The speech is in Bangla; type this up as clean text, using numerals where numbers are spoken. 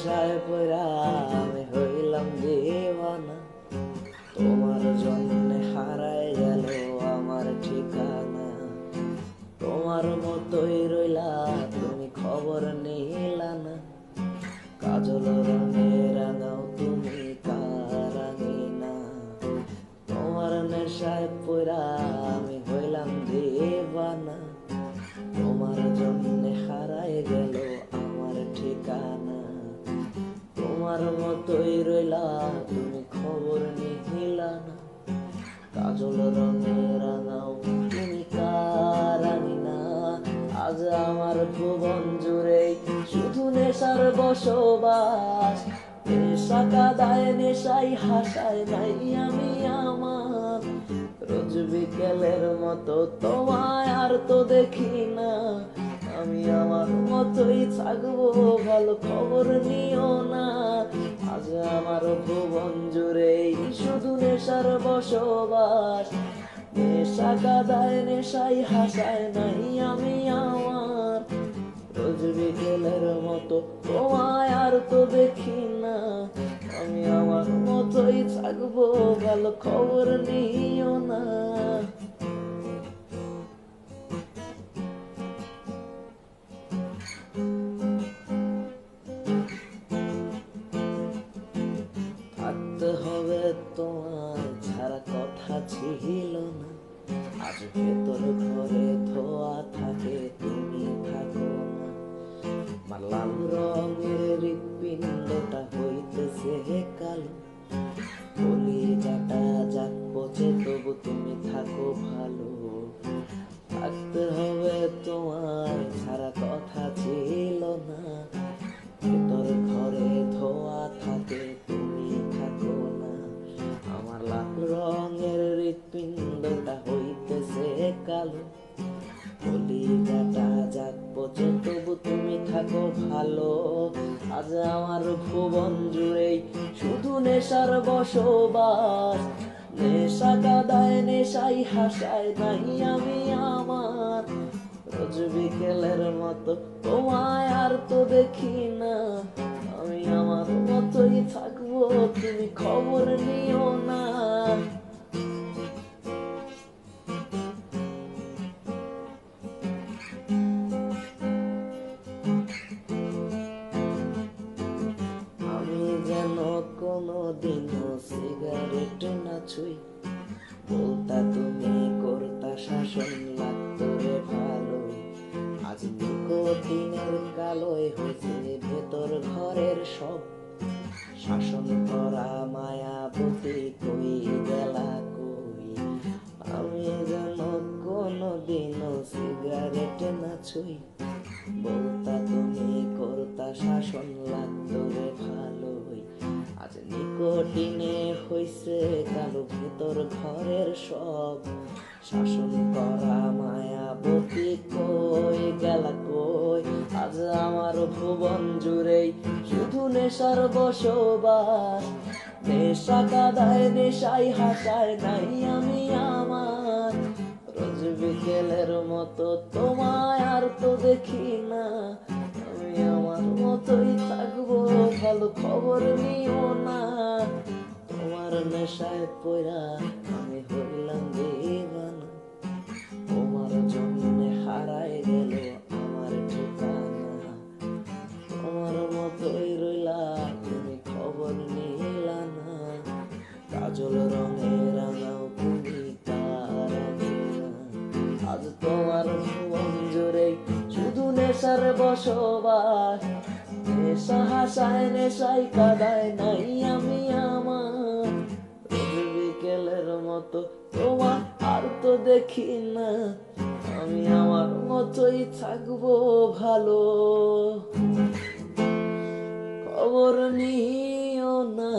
নেশায় পড়া আমি হইলাম দিওয়ানা, তোমার জন্য হারায় গেল আমার ঠিকানা। তোমার মতোই রইলা তুমি, খবর নিলা না। কাজল রঙে রাঙাও তুমি কারাঙিনা। তোমার নেশায় পড়া আমি হইলাম দিওয়ানা, তোমার জন্য হারায় গেল আমার ঠিকানা। তোমার মতোই রইলা তুমি, খবর নিহিলা না। কাজল রঙে রাঙাও তুমি কারাঙিনা। আজ আমার ভুবন জুড়ে শুধু নেশার বসবাস। নেশা কাদায় নেশাই হাসায় নাই আমি আমার। রোজ বিকেলের মতো তোমায় আর তো দেখি না। আমি আমার মতোই থাকবো, ভালো খবর নিও না। আজ আমার ভুবন জুড়ে শুধু নেশার বসবাস। নেশা কাদায় নেশাই হাসায় নাই আমি আমার। রোজ বিকেলের মতো তোমায় আর তো দেখি না। আমি আমার মতোই থাকবো, ভালো খবর নিও না। থাকতে হবে তোমার ছাড়া কথা ছিল না। আজ ভেতর ঘরে ধোয়া থাকে তুমি থাকো না। আমার লাল রঙের হৃৎপিণ্ডটা হইতেছে কালো। কলিজাটা যাক পচে তবু তুমি থাকো ভালো। থাকতে হবে তোমার ছাড়া কথা ছিল না। ভেতর ঘরে ধোয়া থাকে তুমি থাকো না। আমার লাল রঙের হৃৎপিণ্ডটা হইতেছে কালো। কলিজাটা যাক পচে তবু তুমি থাকো ভালো। আজ আমার ভুবন জুড়েই শুধু নেশার বসবাস। নেশা কাদায় নেশাই হাসায় নাই আমি আমার। রোজ বিকেলের মতো তোমায় আর তো দেখি না। আমি আমার মতোই থাকবো, তুমি খবর নিও না। আমি যেন কোনোদিনও সিগারেট না ছুঁই। বলতা তুমি করতা শাসন, লাগতো রে ভালোই। আজ নিকোটিনের কালোয় হয়েছে ভেতর ঘরের সব। শাসন করা মায়াবতী কই গেলা কই। আমি যেন কোনোদিনও সিগারেট না ছুঁই। বলতা তুমি করতা শাসন, লাগতো রে ভালোই। আজ নিকোটিনে হইছে কালো ভেতর ঘরের সব। শাসন করা মায়াবতী কই গেলা কই। আজ আমার ভুবন জুড়েই শুধু নেশার বসবাস। নেশা কাদায় নেশাই হাসায় নাই আমি আমার। রোজ বিকেলের মতো তোমায় আর তো দেখি না। আমি আমার মতোই থাকবো, ভালো খবর নিও না। তোমার নেশায় পড়া আমি হইলাম দিওয়ানা। তোমার জন্য হারায় গেল আমার ঠিকানা। তোমার মতোই রইলা তুমি, খবর নিলা না। কাজল রঙে রাঙাও তুমি কারাঙিনা। আজ তোমার ভুবন জুড়ে শুধু নেশার বসবাস। নেশা হাসায় নেশাই কাদায় নাই আমি আমার। রোজ বিকেলের মতো তোমার আর তো দেখি না। আমি আমার মতোই থাকবো, ভালো খবর নিও না।